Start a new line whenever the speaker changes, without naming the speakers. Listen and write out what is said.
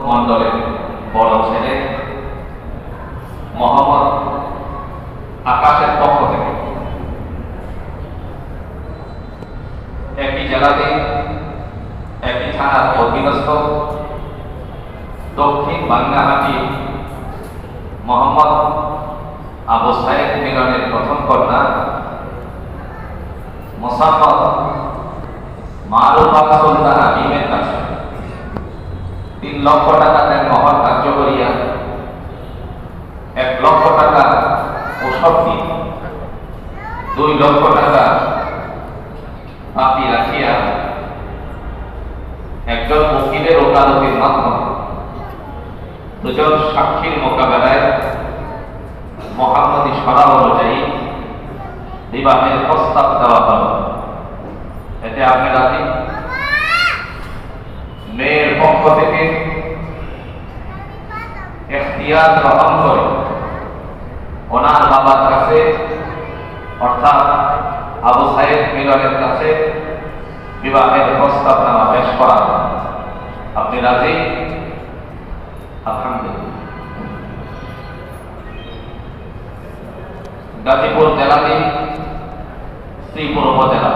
মন্ডলের বড় ছেলে মোহাম্মদ আকাশের পক্ষ থেকে একই জেলাতে একই থানার অধীনস্থ দক্ষিণ বাংলাহাটি মোহাম্মদ আবু সাইদ মিলনের প্রথম কন্যা মোসাম্মদ মারুফা সুলতানা মিমের কাছে 3 লক্ষ টাকা দেন মহর কার্য করিয়া 1 লক্ষ টাকা ওসব ফি 2 লক্ষ টাকা বাকি রাখিয়া একজন উকিলের ওকালতির মাধ্যমে 2 জন সাক্ষীর মোকাবেলায় মোহাম্মদী শরীয়ত অনুযায়ী বিবাহের প্রস্তাব দেওয়া হল। এতে আপনি রাজি? মেয়ের পক্ষ থেকে ইখতিয়ার গ্রহণ করে ওনার বাবার কাছে অর্থাৎ আবু সাইদ মিলনের কাছে বিবাহের প্রস্তাবনামা পেশ করা। আপনি রাজি? আলহামদুলিল্লাহ। গাজীপুর জেলাধীন শ্রীপুর উপজেলা